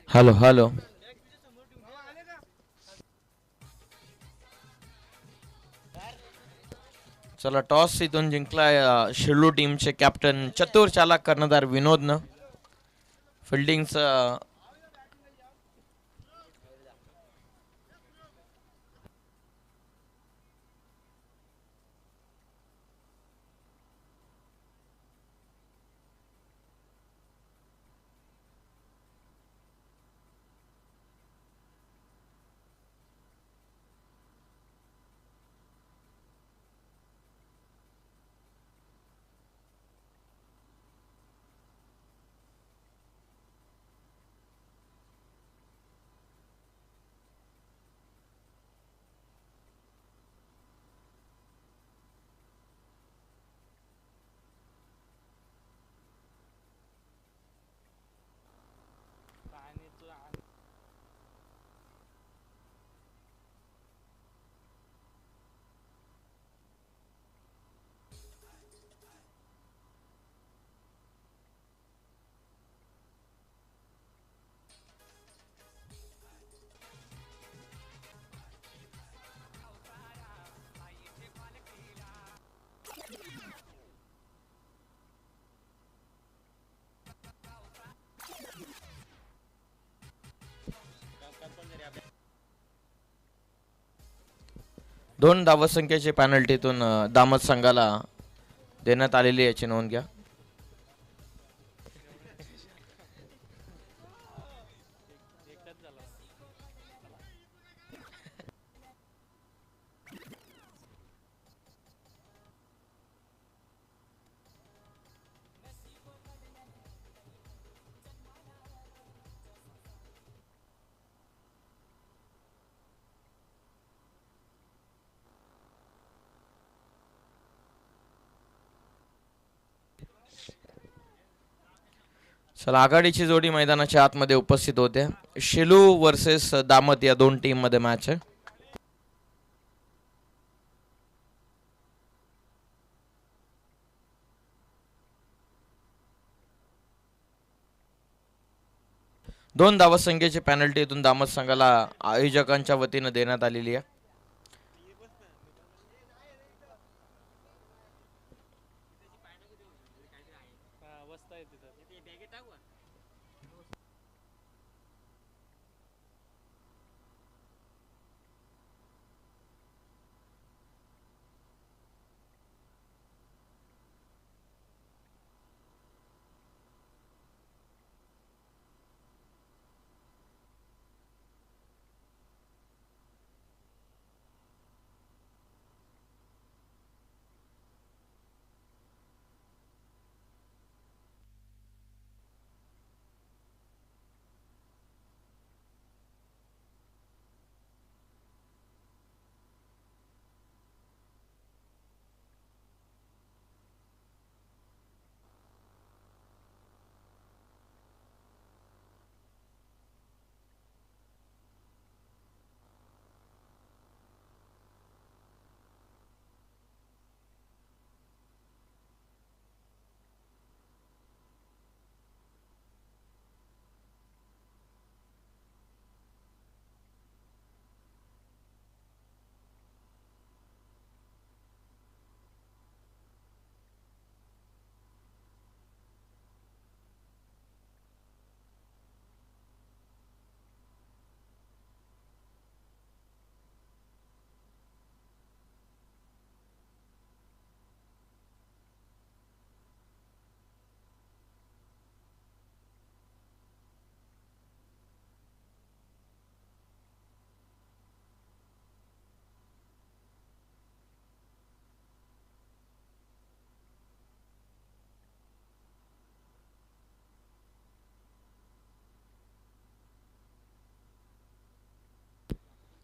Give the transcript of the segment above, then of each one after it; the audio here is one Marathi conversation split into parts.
Hello hello. चला, टॉस इथून जिंकलाय शिल्लू टीमचे कॅप्टन चतुर चालक कर्णधार विनोदनं. फिल्डिंगचं दोन धावसंख्येचे पॅनल्टीतून दामद संघाला देण्यात आलेली याची नोंद घ्या. चला, आघाडीची जोडी मैदानाच्या आतमध्ये उपस्थित होते. शिलू वर्सेस दामत या दोन टीम मध्ये मॅच आहे. दोन धावसंख्येची पॅनल्टीतून दामद संघाला आयोजकांच्या वतीनं देण्यात आलेली आहे.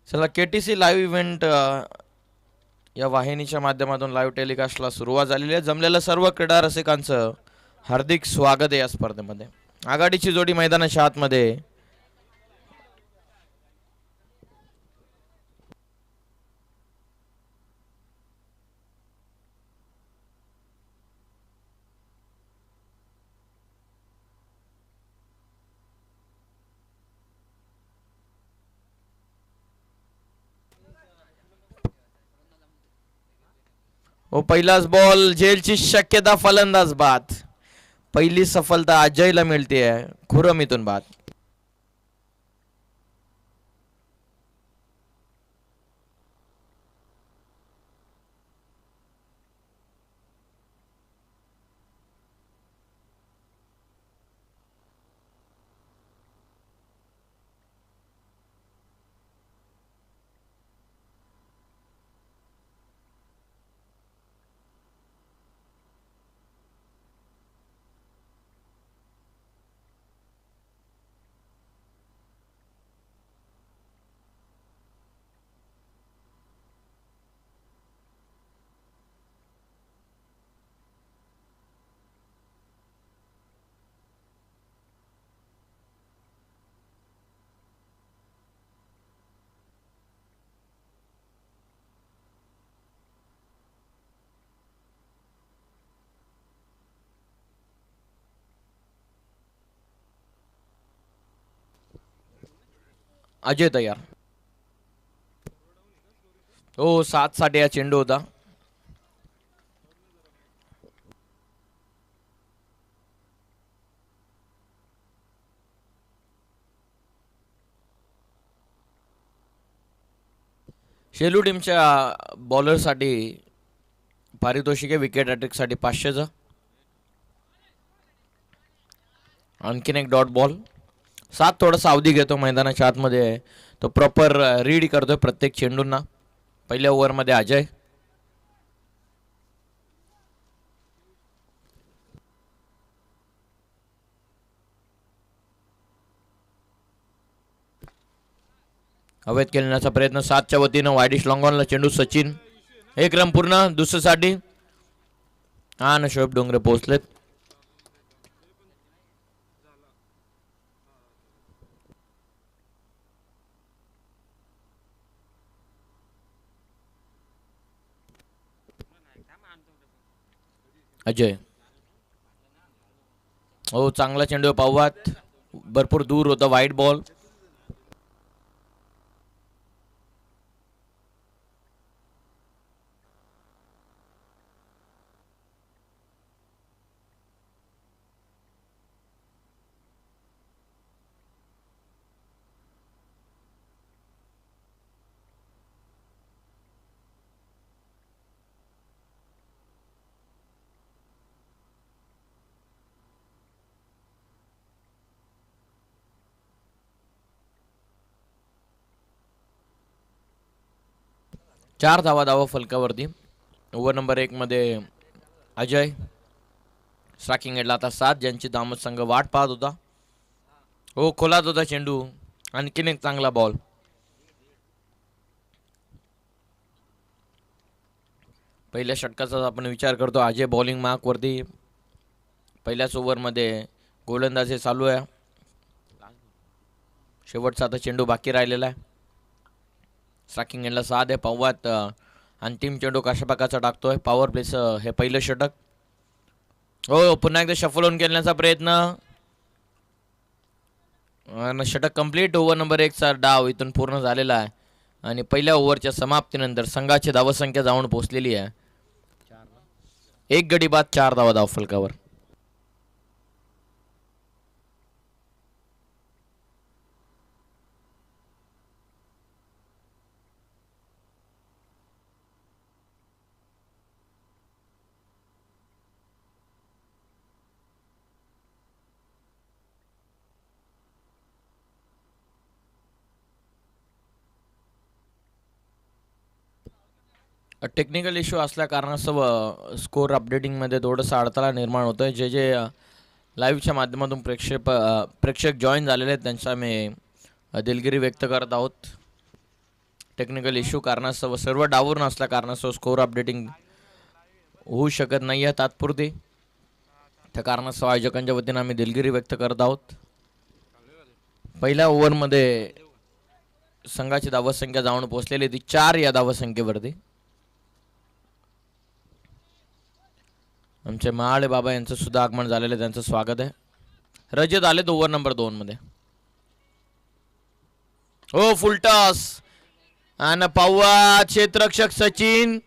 चला, केटीसी लाईव्ह इव्हेंट या वाहिनीच्या माध्यमातून लाईव्ह टेलिकास्टला सुरुवात झालेली आहे. जमलेल्या सर्व क्रीडा रसिकांचं हार्दिक स्वागत आहे या स्पर्धेमध्ये. आघाडीची जोडी मैदानाच्या आतमध्ये. हो पहिलाच बॉल, झेलची शक्यता, फलंदाज बाद. पहिली सफलता अजयला मिळते आहे खुरम इथून बाद. अजय तयार. हो 7 साठी हा चेंडू होता. शेलू टीमच्या बॉलरसाठी पारितोषिक आहे विकेट अटॅकसाठी 500चं. आणखीन एक डॉट बॉल. 7 थोडा सावधी घेतो मैदानाच्या आतमध्ये आहे. तो प्रॉपर रीड करतोय प्रत्येक चेंडूंना. पहिल्या ओव्हरमध्ये अजय. हवेत खेळण्याचा प्रयत्न 7च्या वतीनं. वायडिश लॉंगॉनला चेंडू सचिन. 1 रन पूर्ण. दुसऱ्यासाठी हा ना शोएब डोंगरे पोहोचलेत. अजय. हो चांगला चेंडू पाहवात. भरपूर दूर होता वाईट बॉल. चार धावा फलकावरती. ओव्हर नंबर 1 मध्ये अजय. स्ट्रायकिंग एंडला आता 7 ज्यांची दामत संघ वाट पाहत होता. हो खोलात होता चेंडू. आणखीन एक चांगला बॉल. पहिल्या षटकाचा आपण विचार करतो. अजय बॉलिंग मार्क वरती. पहिल्याच ओव्हरमध्ये गोलंदाजी चालू आहे. शेवटचा आता चेंडू बाकी राहिलेला आहे. स्ट्रायकिंग एंडला 7 आहे. पाववात अंतिम चेंडू कशा प्रकारचा टाकतोय. पॉवर प्लेचं हे पहिलं षटक. हो पुन्हा एकदा शफल होऊन खेळण्याचा प्रयत्न. षटक कंप्लीट. ओव्हर नंबर 1 चा डाव इथून पूर्ण झालेला आहे. आणि पहिल्या ओव्हरच्या समाप्तीनंतर संघाची धावसंख्या जाऊन पोहोचलेली आहे. 1 गडी बाद 4 धावा फलकावर. टेक्निकल इश्यू असल्या कारणास्तव स्कोर अपडेटिंगमध्ये थोडंसं अडथळा निर्माण होतो आहे. जे जे लाईव्हच्या माध्यमातून प्रेक्षक जॉईन झालेले आहेत त्यांचा मी दिलगिरी व्यक्त करत आहोत. टेक्निकल इश्यू कारणास्तव सर्व डावरून असल्या कारणास्तव स्कोर अपडेटिंग होऊ शकत नाही आहे तात्पुरती. त्या कारणास्तव आयोजकांच्या वतीनं आम्ही दिलगिरी व्यक्त करत आहोत. पहिल्या ओव्हरमध्ये संघाची धावसंख्या जाऊन पोहोचलेली ती 4 या धावसंख्येवरती. आमचे महाळे बाबा यांचं सुद्धा आगमन झालेलं आहे. त्यांचं स्वागत आहे. रजत आले ओव्हर नंबर 2 मध्ये. हो फुल टॉस आणि पाहुआ क्षेत्ररक्षक सचिन.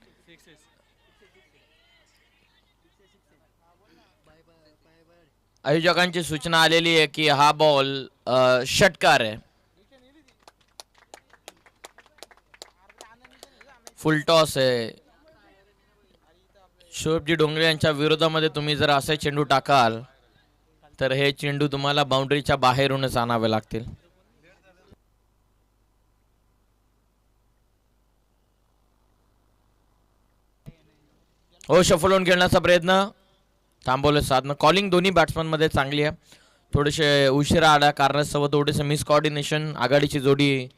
आयोजकांची सूचना आलेली आहे की हा बॉल षटकार आहे. फुल टॉस आहे. शोएबजी डोंगरे यांच्या विरोधामध्ये तुम्ही जर असे चेंडू टाकाल तर हे चेंडू तुम्हाला बाउंड्रीच्या बाहेरूनच आणावे लागतील. हो, शफल होऊन खेळण्याचा प्रयत्न थांबवलं साधनं. कॉलिंग दोन्ही बॅट्समन मध्ये चांगली आहे. थोडेसे उशिरा आल्या कारणास्तव थोडेसे मिस कोऑर्डिनेशन. आघाडीची जोडी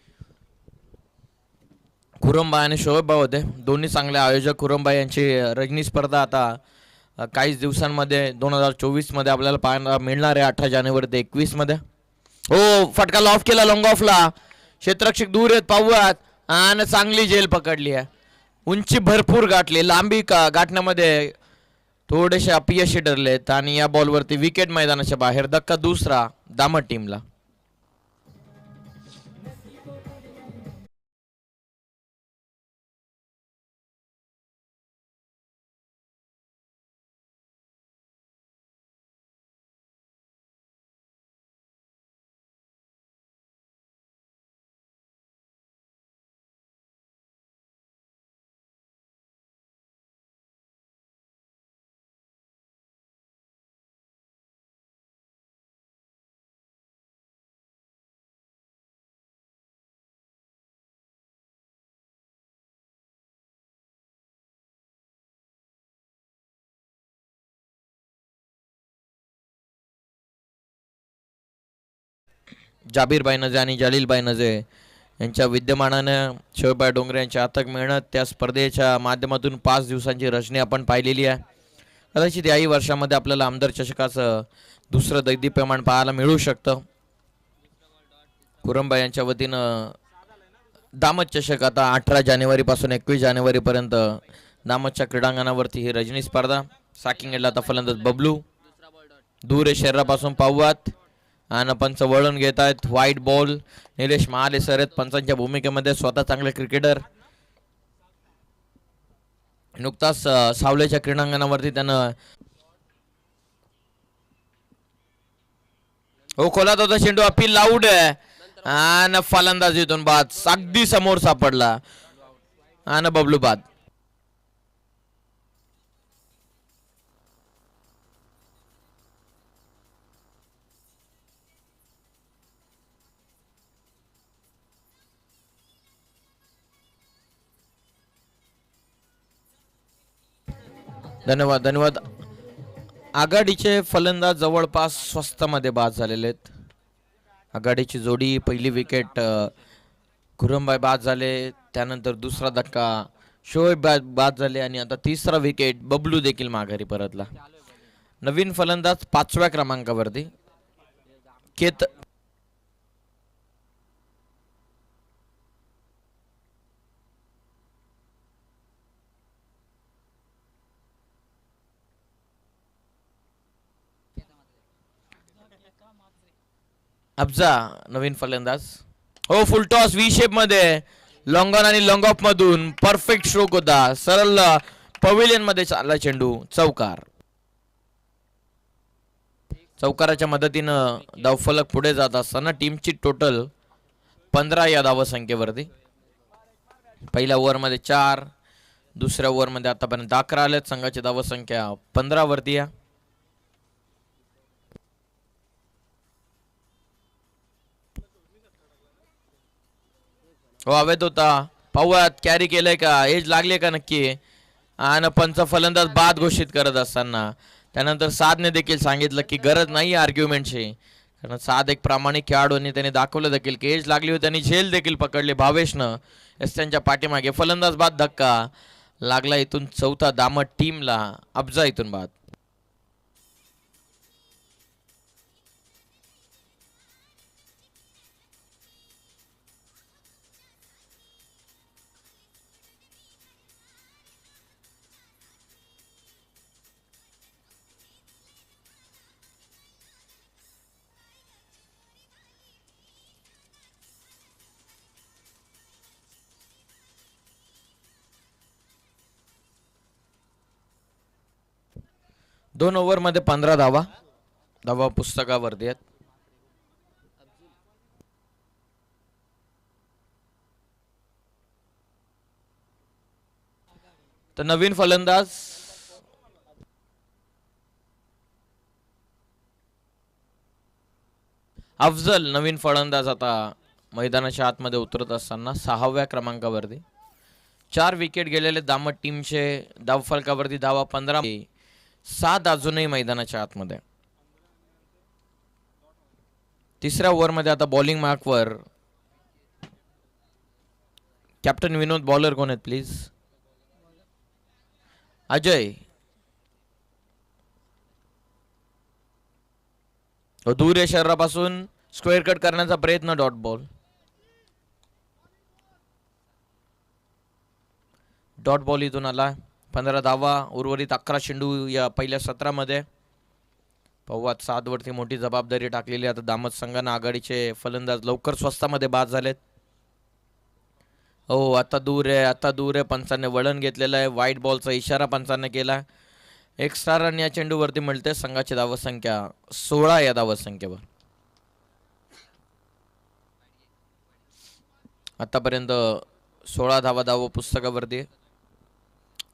खुरमबाई आणि शोएबबाई होते, दोन्ही चांगले आयोजक. खुरमबाई यांची रजनी स्पर्धा आता काहीच दिवसांमध्ये 2024 मध्ये आपल्याला पाहायला मिळणार आहे, 18 जानेवारी ते 21 मध्ये. हो, फटका लॉफ केला लॉंग ऑफला. क्षेत्ररक्षक दूर आहेत, पाहूयात. आणि चांगली झेल पकडली आहे. उंची भरपूर गाठली, लांबी गाठण्यामध्ये थोडेसे अपयशी ठरलेत आणि या बॉलवरती विकेट मैदानाच्या बाहेर. धक्का दुसरा दामट टीमला. जाबीरबाई नजे आणि जलीलबाई नजे यांच्या विद्यमानानं शोएबबाई डोंगरे यांची अथक मेहनत, त्या स्पर्धेच्या माध्यमातून 5 दिवसांची रचनी आपण पाहिलेली आहे. कदाचित याही वर्षामध्ये आपल्याला आमदार चषकाचं दुसरं दैदिप्यमान पाहायला मिळू शकतं. खुरमबाई यांच्या वतीनं दामत चषक आता 18 जानेवारीपासून 21 जानेवारीपर्यंत दामतच्या क्रीडांगणावरती ही रजनी स्पर्धा. साकिंग एडला आता फलंदाज बबलू. दूर आहे शरीरापासून, पाहूयात. आणि पंच वळून घेत आहेत. White ball. Nilesh Mahale sir आहेत पंचांच्या भूमिकेमध्ये, स्वतः चांगले क्रिकेटर. नुकताच सावलेच्या क्रीडांगणावरती त्यानं हो खोलात होता चेंडू, अपील लाऊड आहे आणि फलंदाज इथून बाद. अगदी समोर सापडला आणि बबलू बाद. धन्यवाद धन्यवाद. आघाडीचे फलंदाज जवळपास स्वस्तामध्ये बाद झालेले आहेत. आघाडीची जोडी पहिली विकेट खुरमबाई बाद झाले, त्यानंतर दुसरा धक्का शोएब बाद झाले आणि आता तिसरा विकेट बबलू देखील माघारी परतला. नवीन फलंदाज 5व्या क्रमांकावरती केत अफजा नवीन फलंदाज. हो, फुल टॉस व्ही शेप मध्ये लॉंग ऑन आणि लॉंग ऑफ मधून परफेक्ट स्ट्रोक होता. सरळ पवेलियन मध्ये चालला चेंडू. चौकार. चौकाराच्या मदतीनं धावफलक पुढे जात असताना टीमची टोटल 15 या धावसंख्येवरती. पहिल्या ओव्हरमध्ये 4, दुसऱ्या ओव्हरमध्ये आतापर्यंत 11 आल्यात. संघाची धावसंख्या 15 वरती आहे. हो, हवेत होता, पाहूयात. कॅरी केलंय का, एज लागले का नक्की. आणि पंच फलंदाज बाद घोषित करत असताना त्यानंतर साधने देखील सांगितलं की गरज नाही आर्ग्युमेंटची, कारण साध एक प्रामाणिक खेळाडू आणि त्याने दाखवलं देखील की एज लागली होती आणि झेल देखील पकडली भावेशनं एस त्यांच्या पाठीमागे. फलंदाज बाद धक्का लागला इथून चौथा दामट टीमला. अफजा इथून बाद. दोन ओव्हरमध्ये 15 धावा. धावा पुस्तकावरती आहेत. तर नवीन फलंदाज अफजल नवीन फलंदाज आता मैदानाच्या आतमध्ये उतरत असताना 6व्या क्रमांकावरती. 4 विकेट गेलेले दामट टीमचे धावफलकावरती धावा 15, 7 अजूनही मैदानाच्या आतमध्ये. तिसऱ्या ओव्हरमध्ये आता बॉलिंग मार्कवर कॅप्टन विनोद. बॉलर कोण आहेत प्लीज? अजय. दूर या शरीरापासून स्क्वेअर कट करण्याचा प्रयत्न. Dot ball. डॉट बॉल इथून आला. 15 धावा. उर्वरित 11 चेंडू या पहिल्या सत्रामध्ये. पौवात 7 वरती मोठी जबाबदारी टाकलेली. आता दामत संघानं आघाडीचे फलंदाज लवकर स्वस्तामध्ये बाद झालेत. हो आता दूर आहे, आता दूर आहे. पंचांनी वळण घेतलेलं आहे. व्हाईट बॉलचा इशारा पंचांनी केला. एक्स्ट्रा रन या चेंडूवरती मिळते. संघाची धावसंख्या 16 या धावसंख्येवर. आतापर्यंत 16 धावा धाव पुस्तकावरती.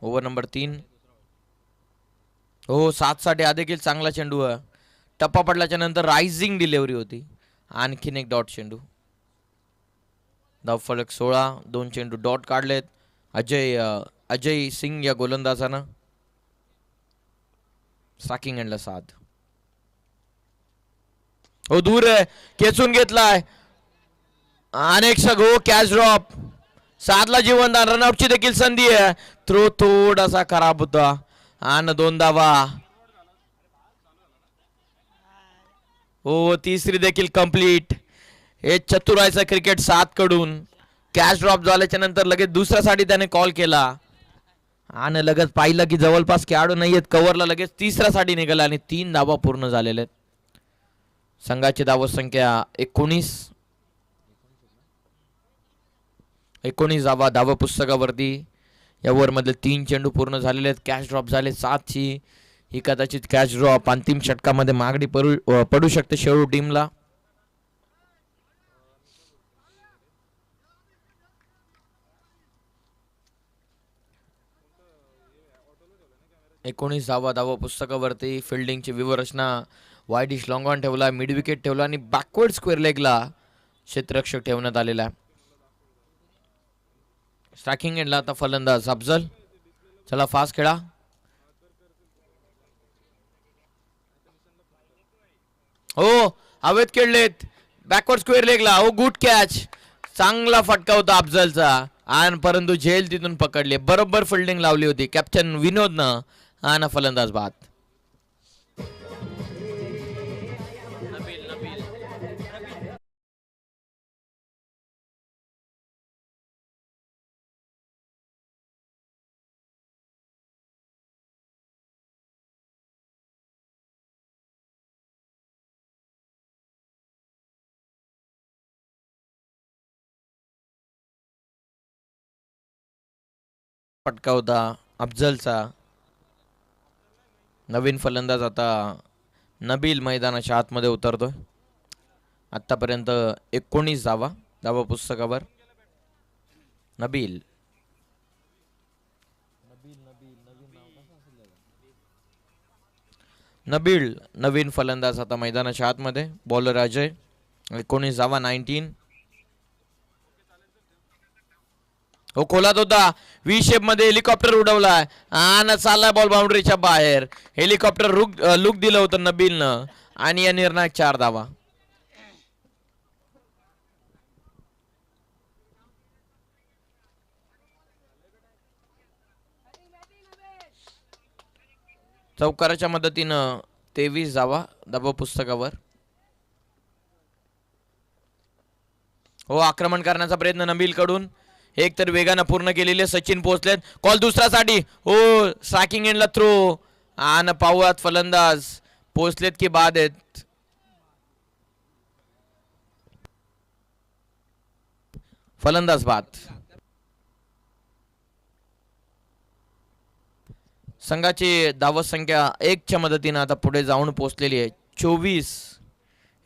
Over number 3. हो 7 साठी हा देखील चांगला चेंडू आहे. टप्पा पडल्याच्या नंतर रायझिंग डिलिव्हरी होती. आणखीन एक डॉट चेंडू. धावफलक 16. 2 चेंडू डॉट काढलेत. अजय सिंग या गोलंदाजानं. स्ट्रायकिंग एंडला 7. हो दूर आहे. खेचून घेतलाय. अनेक सगो कॅच ड्रॉप. 7ला जीवनदान. रनआउटची देखील संधी आहे. थ्रो थोडासा खराब होता आणि 2 धावा. हो तिसरी देखील कंप्लीट. हे चतुरायचं क्रिकेट 7 कडून. कॅच ड्रॉप झाल्याच्या नंतर लगेच दुसऱ्यासाठी त्याने कॉल केला आणि लगेच पाहिलं की जवळपास खेळाडू नाहीयेत. कव्हरला लगेच तिसऱ्यासाठी निघाला आणि 3 धावा पूर्ण झालेल्या आहेत. संघाची धावसंख्या 19 धावा धाव पुस्तकावरती. या ओव्हरमध्ये 3 चेंडू पूर्ण झालेले आहेत. कॅच ड्रॉप झाले 7ची. ही कदाचित कॅच ड्रॉप अंतिम षटकामध्ये मागणी पडू शकते शेळू टीमला. एकोणीस धावा पुस्तकावरती. फिल्डिंगची व्यूहरचना वाईडिश लॉंग ऑन ठेवला. मिड विकेट ठेवला आणि बॅकवर्ड स्क्वेअर लेगला क्षेत्ररक्षक ठेवण्यात आलेला आहे. स्ट्रायकिंग एंडला आता फलंदाज अफजल. चला फास्ट खेळा. हो हवेत खेळलेत. Backward square लेगला. हो गुड कॅच. चांगला फटका होता अफजलचा आणि परंतु झेल तिथून पकडले. बरोबर फिल्डिंग लावली होती कॅप्टन विनोदनं आणि फलंदाज बाद. फटका होता अफजलचा. नवीन फलंदाज आता नबील मैदानाच्या आतमध्ये उतरतोय. आतापर्यंत 19 धावा पुस्तकावर. नबील. नवीन फलंदाज आता मैदानाच्या आतमध्ये. बॉलर अजय. 19 धावा. 19. हो खोलात होता. व्ही शेप मध्ये हेलिकॉप्टर उडवलाय आणि चाललाय बॉल बाउंड्रीच्या बाहेर. हेलिकॉप्टर लुक दिलं होतं नबीलनं आणि या निर्णायक 4 धावा. चौकाराच्या मदतीनं 23 धावा पुस्तकावर. हो आक्रमण करण्याचा प्रयत्न नबील कडून. एक तर वेगानं पूर्ण केलेले. सचिन पोहोचलेत. कॉल दुसऱ्यासाठी. हो स्ट्रायकिंग एंडला थ्रो आणि पाहुयात फलंदाज पोहोचलेत की बाद आहेत. फलंदाज बाद. संघाची धावसंख्या 1च्या मदतीनं आता पुढे जाऊन पोहोचलेली आहे. 24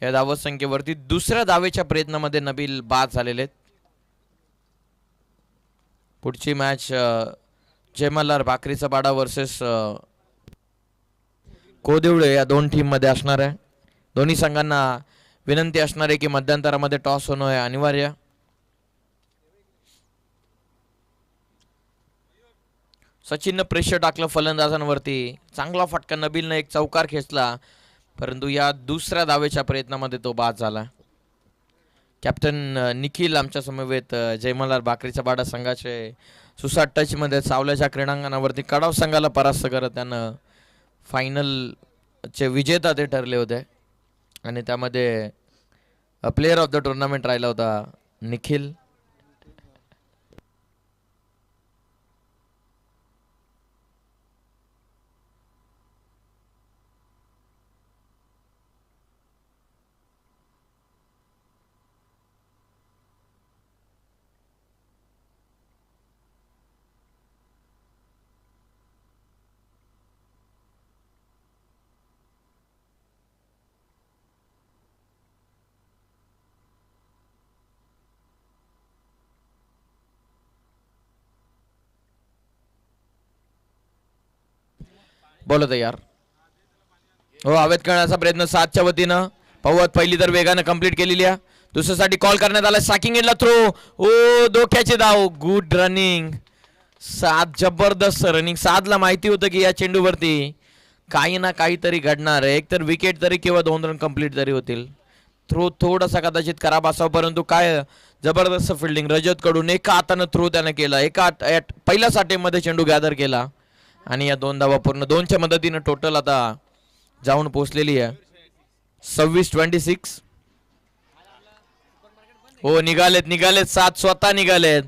या धावसंख्येवरती दुसऱ्या धावेच्या प्रयत्नामध्ये नबील बाद झालेले आहेत. पुढची मॅच जयमल्हार भाकरीचा पाडा वर्सेस कोदेवळे या दोन टीम मध्ये असणार आहे. दोन्ही संघांना विनंती असणार आहे की मध्यंतरामध्ये टॉस होणं आहे अनिवार्य. सचिननं प्रेशर टाकलं फलंदाजांवरती. चांगला फटका नबीलनं एक चौकार खेचला, परंतु या दुसऱ्या धावेच्या प्रयत्नामध्ये तो बाद झाला. कॅप्टन निखिल आमच्या समवेत जयमल्हार भाकरीचा पाडा संघाचे सुसाट टच मध्ये सावल्याच्या क्रीडांगणावरती कडाव संघाला परास्त करत त्यानं फायनलचे विजेता ते ठरले होते आणि त्यामध्ये प्लेयर ऑफ द टुर्नामेंट राहिला होता निखिल. बोलत यार हो हवेत करण्याचा प्रयत्न 7च्या वतीनं पवत पहिली तर वेगानं कंप्लीट केलेली आहे. दुसऱ्यासाठी कॉल करण्यात आला. सॅकिंग एंडला थ्रो. ओ डोक्याचे धाव. Good running. 7 जबरदस्त रनिंग. 7ला माहिती होतं की या चेंडूवरती काही ना काहीतरी घडणार आहे. एक तर विकेट तरी किंवा 2 रन कंप्लीट तरी होतील. थ्रो थोडासा कदाचित खराब असावा, परंतु काय जबरदस्त फिल्डिंग रजत कडून. एका हातानं थ्रो त्यानं केला. एका पहिल्या साठेमध्ये चेंडू गॅदर केला आणि या 2 धावा पूर्ण. 2च्या मदतीनं टोटल आता जाऊन पोहोचलेली आहे 26-26. हो निघालेत 7 स्वतः निघालेत.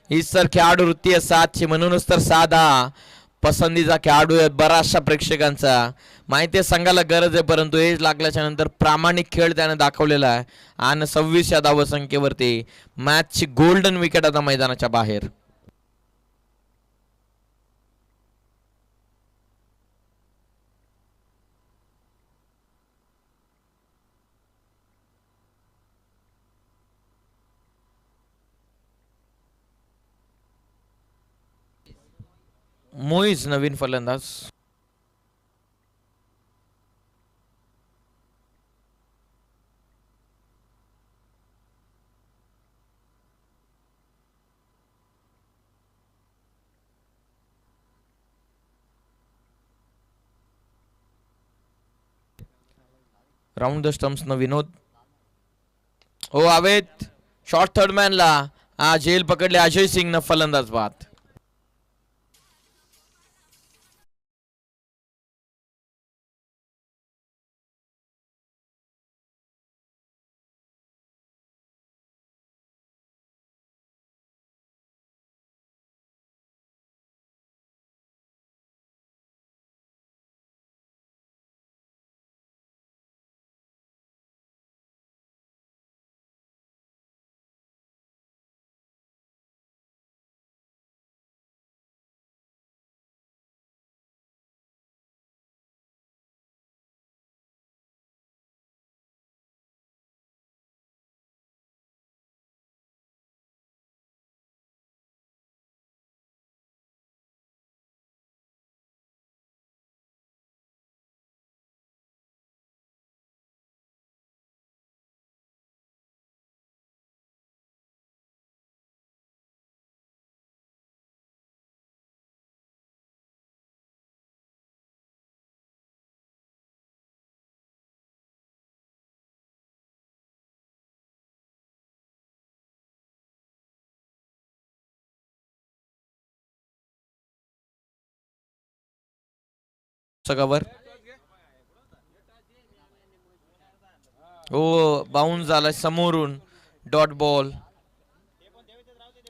हीच तर खेळाडू वृत्ती आहे 7ची. म्हणूनच तर 7 हा पसंतीचा खेळाडू आहे बऱ्याचशा प्रेक्षकांचा. माहिती आहे संघाला गरज आहे, परंतु एज लागल्याच्या नंतर प्रामाणिक खेळ त्याने दाखवलेला आहे आणि 26 या धावसंख्येवरती मॅचची गोल्डन विकेट आता मैदानाच्या बाहेर. मोईज नवीन फलंदाज. राऊंड द स्टम्प्स न विनोद. हो हवेत शॉर्ट थर्ड मॅनला झेल पकडले. अजय सिंग न फलंदाज बाद. कव्हर. हो बाउन्स झाला समोरून. Dot ball.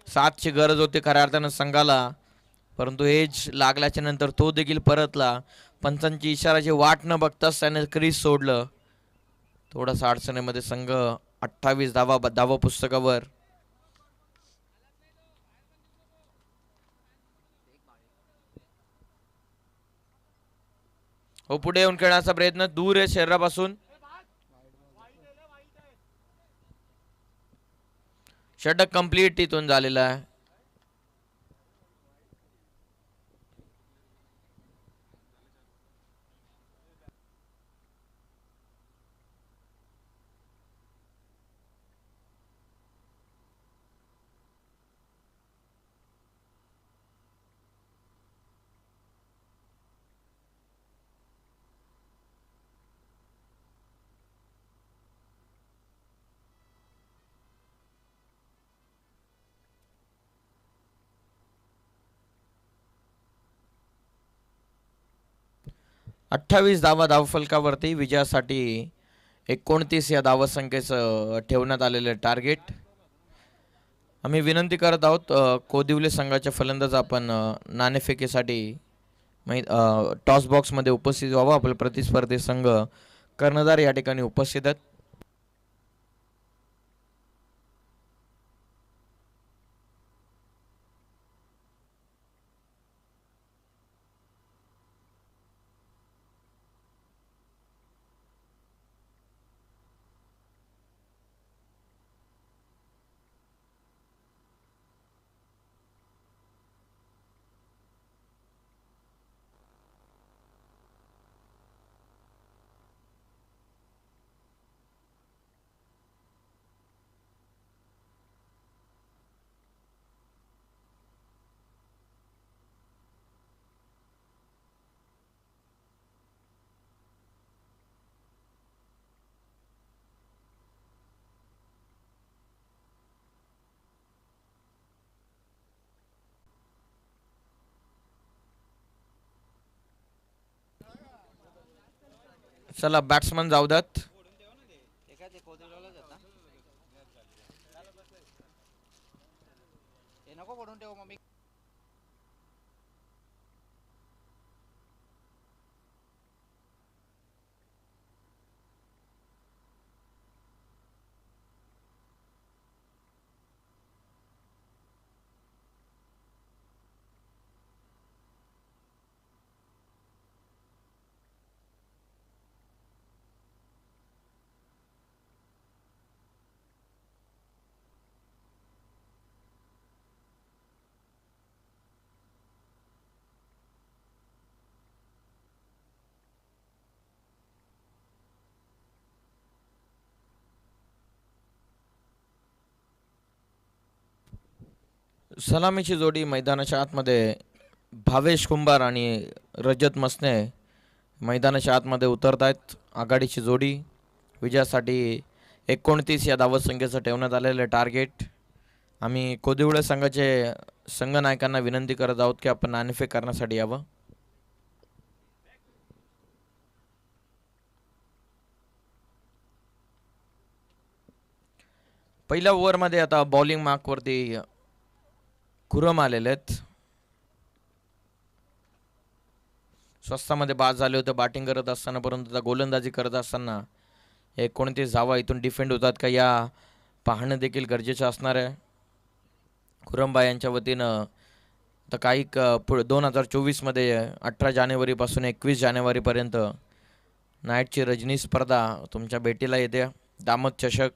7ची गरज होती खऱ्या अर्थानं संघाला, परंतु एज लागल्याच्या नंतर तो देखील परतला. पंचांची इशाराची वाट न बघताच त्याने क्रीज सोडलं. थोडासा अडचणीमध्ये संघ 28 धावा पुस्तकावर. हो पुढे येऊन खेळण्याचा प्रयत्न दूर आहे शरीरापासून. षटक कंप्लीट तिथून झालेला आहे. अठ्ठावीस धावा धावफलकावरती विजयासाठी 29 या धावसंख्येचं ठेवण्यात आलेले टार्गेट. आम्ही विनंती करत आहोत कोदिवले संघाच्या फलंदाज आपण नाणेफेकीसाठी टॉस बॉक्समध्ये उपस्थित व्हावं. आपले प्रतिस्पर्धी संघ कर्णधार या ठिकाणी उपस्थित आहेत. चला बॅट्समन जाऊ द्यात. सलामीची जोडी मैदानाच्या आतमध्ये भावेश कुंभार आणि रजत मसने मैदानाच्या आतमध्ये उतरत आहेत. आघाडीची जोडी विजयासाठी 29 या धावसंख्येचं ठेवण्यात आलेलं टार्गेट. आम्ही कोदिवळे संघाचे संघनायकांना विनंती करत आहोत की आपण नाणेफेक करण्यासाठी यावं. पहिल्या ओव्हरमध्ये आता बॉलिंग मार्कवरती खुरम आलेले आहेत. स्वस्तामध्ये बाद झाले होते बॅटिंग करत असताना, परंतु आता गोलंदाजी करत असताना 29 धावा इथून डिफेंड होतात का या पाहणं देखील गरजेचं असणार आहे. खुरमबाई यांच्या वतीनं तर काही 2024मध्ये 18 जानेवारीपासून 21 जानेवारीपर्यंत नाईटची रजनी स्पर्धा तुमच्या भेटीला येते. दामत चषक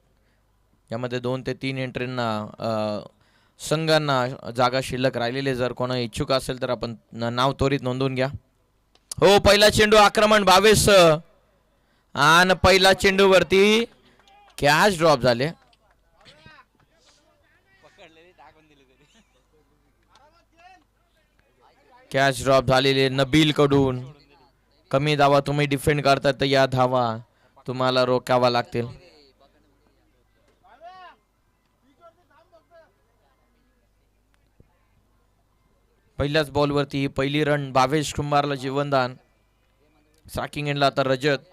यामध्ये 2 ते 3 एंट्रींना संघांना जागा शिल्लक राहिलेली. जर कोणा इच्छुक असेल तर आपण नाव त्वरित नोंदवून घ्या. हो, पहिला चेंडू आक्रमण 22 आणि पहिला चेंडूवरती कॅच ड्रॉप झाले. कॅच ड्रॉप झालेले नबील कडून. कमी धावा तुम्ही डिफेंड करता तर या धावा तुम्हाला रोखावा लागतील. पहिल्याच बॉलवरती पहिली रन भावेश कुंभारला जीवनदान. साकिंग एंडला आता रजत.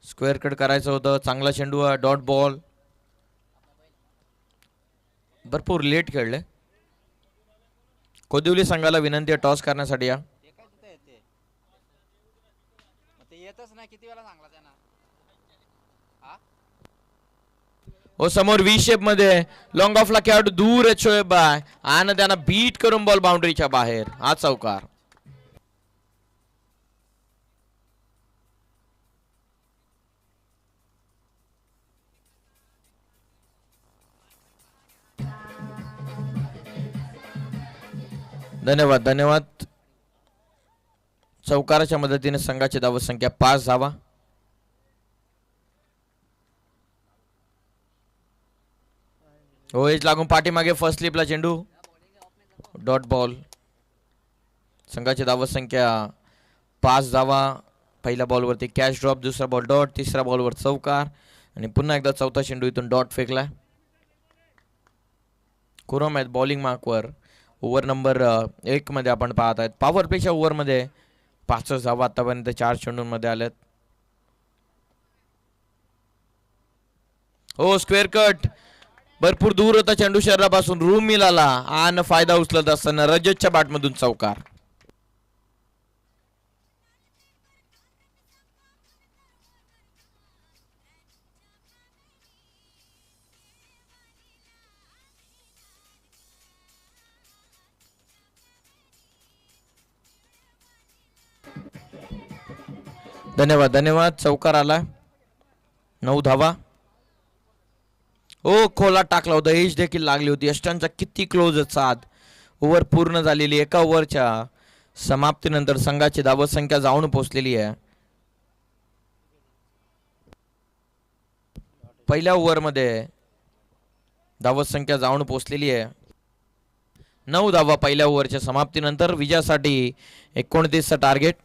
स्क्वेअर कट करायचं होतं. चांगला चेंडू डॉट बॉल. भरपूर लेट खेळले. कोदिवली संघाला विनंती आहे टॉस करण्यासाठी या. हो, समोर व्ही शेप मध्ये लॉंग ऑफला खेळाडू दूर आहे शोएब बाय आणि त्यांना बीट करून बॉल बाउंड्रीच्या बाहेर. हा चौकार. धन्यवाद धन्यवाद. चौकाराच्या मदतीने संघाची धाव संख्या 5 धावा. होईच लागून पाठीमागे फर्स्ट स्लिपला चेंडू डॉट बॉल. संघाची धाव संख्या 5 धावा. पहिल्या बॉलवरती कॅच ड्रॉप, दुसरा बॉल डॉट, तिसऱ्या बॉलवर चौकार आणि पुन्हा एकदा चौथा चेंडू इथून डॉट फेकलाय. कुरम आहेत बॉलिंग मार्कवर. ओव्हर नंबर 1 मध्ये आपण पाहत आहेत. पॉवर प्लेच्या ओव्हरमध्ये 5 धावा आतापर्यंत 4 चेंडूंमध्ये आल्यात. हो स्क्वेअर कट भरपूर दूर होता चेंडू शरीरापासून. रूम मिळाला आणि फायदा उचलत असताना रजतच्या बॅटमधून चौकार. धन्यवाद धन्यवाद. चौकार आला. 9 धावा. ओ खोला टाकला होता. एज देखील लागली होती. अष्टांचा किती क्लोज साथ. ओव्हर पूर्ण झालेली. एका ओव्हरच्या समाप्तीनंतर संघाची धाव संख्या जाऊन पोहोचलेली आहे. पहिल्या ओव्हरमध्ये धाव संख्या जाऊन पोहोचलेली आहे. 9 धावा पहिल्या ओव्हरच्या समाप्तीनंतर. विजयासाठी 29चं टार्गेट.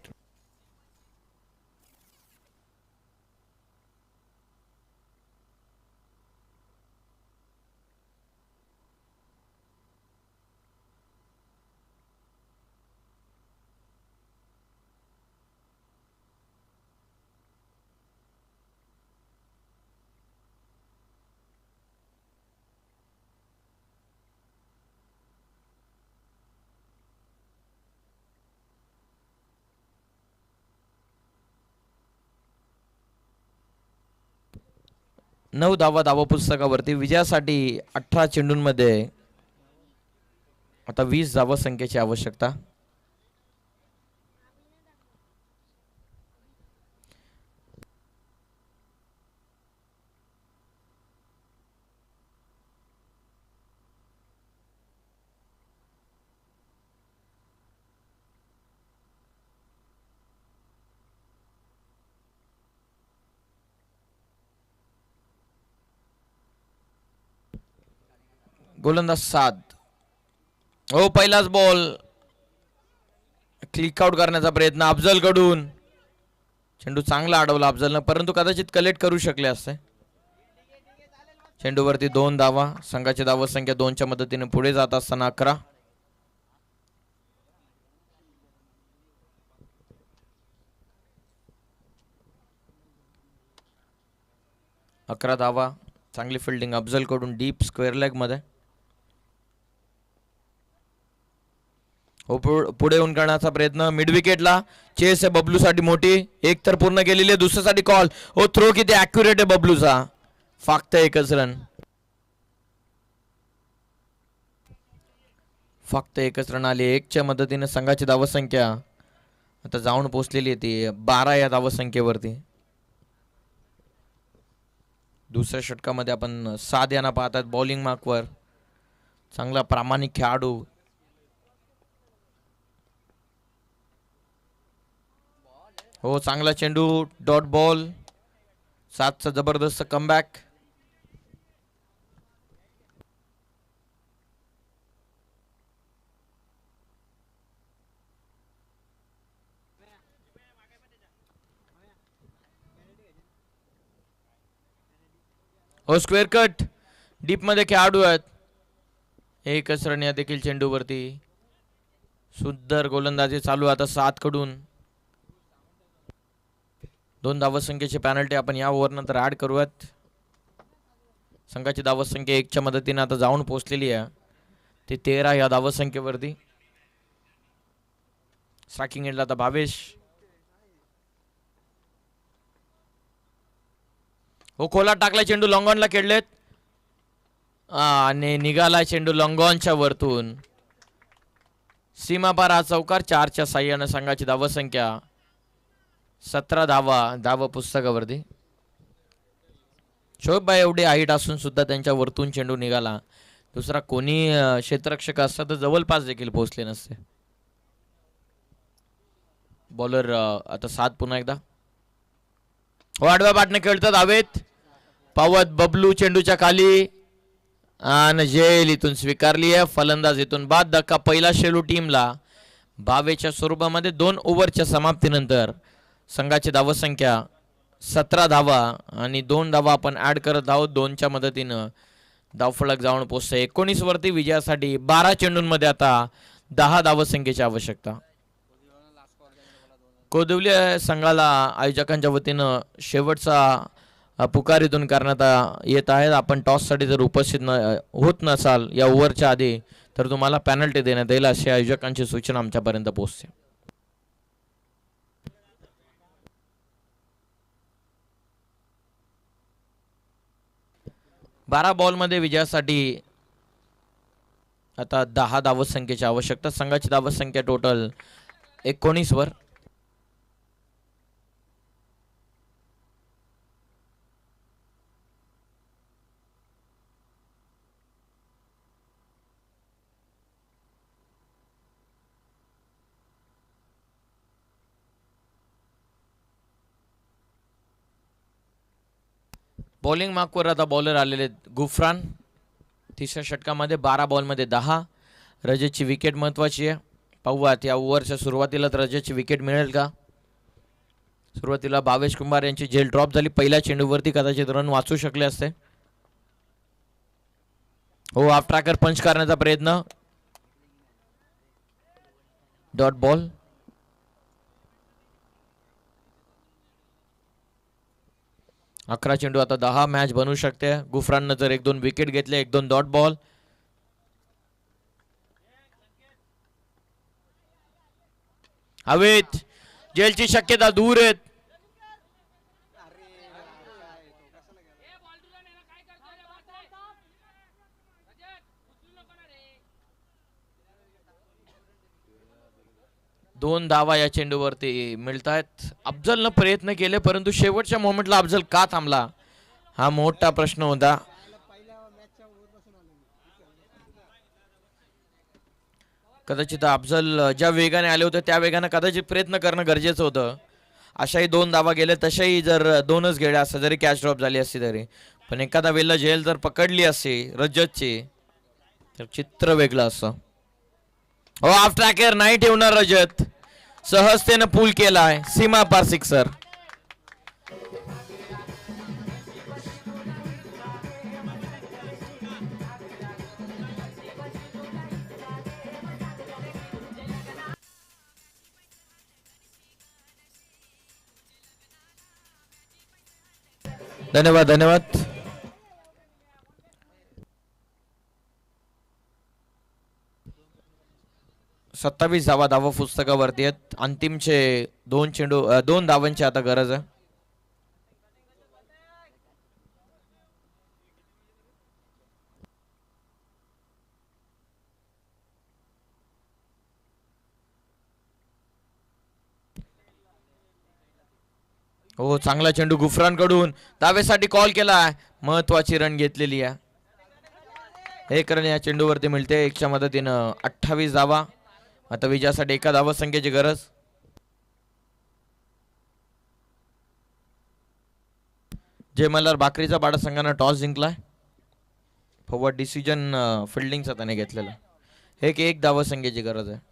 नऊ धावा धावा पुस्तकावरती. विजयासाठी 18 चेंडूंमध्ये आता 20 धावा संख्येची आवश्यकता. गोलंदाज 7. हो पहिलाच बॉल क्लिक आउट करण्याचा प्रयत्न अफजल कडून. चेंडू चांगला अडवला अफजलनं, परंतु कदाचित कलेक्ट करू शकले असते. चेंडूवरती 2 धावा. संघाची धाव संख्या 2च्या मदतीने पुढे जात असताना 11. धावा. चांगली फिल्डिंग अफजल कडून डीप स्क्वेअर लेग मध्ये. हो पुढे येऊन करण्याचा प्रयत्न. मिड विकेटला चेस आहे बबलू साठी मोठी. एक तर पूर्ण केलेली आहे, दुसऱ्यासाठी कॉल. हो थ्रो किती ॲक्युरेट आहे बबलूचा. फक्त एकच रन. फक्त एकच रन आली. 1च्या मदतीने संघाची धावसंख्या आता जाऊन पोहोचलेली आहे ती 12 या धावसंख्येवरती. दुसऱ्या षटकामध्ये आपण 7 यांना पाहतात बॉलिंग मार्कवर. चांगला प्रामाणिक खेळाडू. हो चांगला चेंडू डॉट बॉल. 7चा जबरदस्त कमबॅक. हो स्क्वेअर कट. डीप मध्ये खेळाडू आहेत. एकच रन या देखील चेंडूवरती. सुंदर गोलंदाजी चालू आता 7 कडून. 2 धावसंख्येची पॅनल्टी आपण या ओव्हर नंतर ऍड करूयात. संघाची धावसंख्या 1च्या मदतीने आता जाऊन पोहोचलेली आहे ती 13 या धावसंख्येवरती. स्ट्रायकिंग एंडला आता भावेश. हो खोला टाकला चेंडू. लॉंगॉनला खेळलेत आणि निघाला चेंडू लॉंगॉनच्या वरतून. सीमापार हा चौकार. 4च्या साह्याने संघाची धावसंख्या 17 धावा पुस्तकावरती. शोएब भाई एवढी हाईट असून सुद्धा त्यांच्या वरतून चेंडू निघाला. दुसरा कोणी क्षेत्ररक्षक असता तर जवळपास देखील पोहोचले नसते. बॉलर आता 7 पुन्हा एकदा आडव्या बाटने खेळतात हवेत. पावत बबलू चेंडूच्या खाली आणि झेल इथून स्वीकारली आहे. फलंदाज इथून बाद. धक्का पहिला शेलू टीमला. 22च्या स्वरूपामध्ये 2 ओव्हरच्या समाप्तीनंतर संघाची धावसंख्या 17 धावा आणि 2 धावा आपण ऍड करत आहोत. 2च्या मदतीनं धावफलक जाऊन पोहोचते 19 वरती. विजयासाठी 12 चेंडूंमध्ये आता 10 धावसंख्येची आवश्यकता. कोदवली संघाला आयोजकांच्या वतीनं शेवटचा पुकार इथून करण्यात येत आहे. आपण टॉससाठी जर उपस्थित होत नसाल या ओव्हरच्या आधी तर तुम्हाला पेनल्टी देण्यात येईल अशी आयोजकांची सूचना आमच्यापर्यंत पोहोचते. बारा बॉलमध्ये विजयासाठी आता 10 धावसंख्येची आवश्यकता. संघाची धावसंख्या टोटल 19 वर. बॉलिंग मार्कवर आता बॉलर आलेले गुफरान. तिसऱ्या षटकामध्ये 12 बॉलमध्ये 10. रजतची विकेट महत्वाची आहे. पाहूयात या ओव्हरच्या सुरुवातीला तर रजतची विकेट मिळेल का. सुरुवातीला भावेश कुंभार यांची झेल ड्रॉप झाली. पहिल्या चेंडूवरती कदाचित रन वाचू शकले असते. हो ऑफ ट्रॅकर पंच करण्याचा प्रयत्न. Dot ball. अकरा चेंडू आता 10. मॅच बनवू शकते. गुफराननं जर 1-2 विकेट घेतले. 1-2 डॉट बॉल. हवेत जेलची शक्यता दूर आहेत. दोन धावा या चेंडूवरती मिळत आहेत. अफजलनं प्रयत्न केले परंतु शेवटच्या मोमेंटला अफजल का थांबला हा मोठा प्रश्न होता. कदाचित अफजल ज्या वेगाने आले होते त्या वेगाने कदाचित प्रयत्न करणं गरजेचं होतं. अशाही 2 धावा गेले. तशाही जर 2च गेल्या असं जरी कॅच ड्रॉप झाली असती तरी पण एखादा वेळेला झेल जर पकडली असती रजतची तर चित्र वेगळं असं. हो ऑफ ट्रॅकर नाही ठेवणार रजत. सहजतेनं पूल केलाय. सीमा पार सिक्सर. धन्यवाद धन्यवाद. सत्तावीस धावा धावा पुस्तकावरती आहेत. अंतिमचे 2 चेंडू 2 धावांची आता गरज आहे. हो चांगला चेंडू गुफरान कडून. धावेसाठी कॉल केला. महत्वाची रन घेतलेली आहे. 1 रन या चेंडूवरती मिळते. 1च्या मदतीनं 28 धावा. आता विजयासाठी 1 धावा संख्येची गरज. जय मल्हार बाकरीचा बाडा संघानं टॉस जिंकलाय. फॉरवर्ड डिसिजन फिल्डिंगचा त्याने घेतलेला. 1 धावा संख्येची गरज आहे.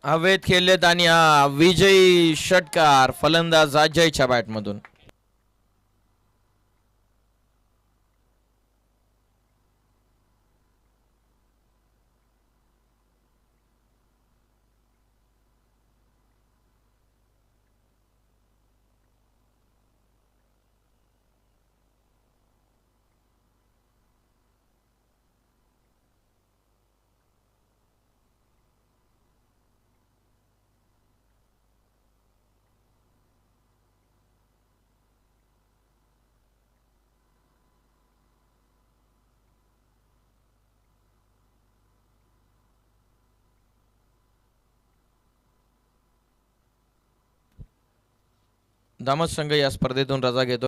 हवेत खेळलेत आणि हा विजयी षटकार फलंदाज अजयच्या बॅटमधून. दामस संघ या स्पर्धेतून रजा घेतो.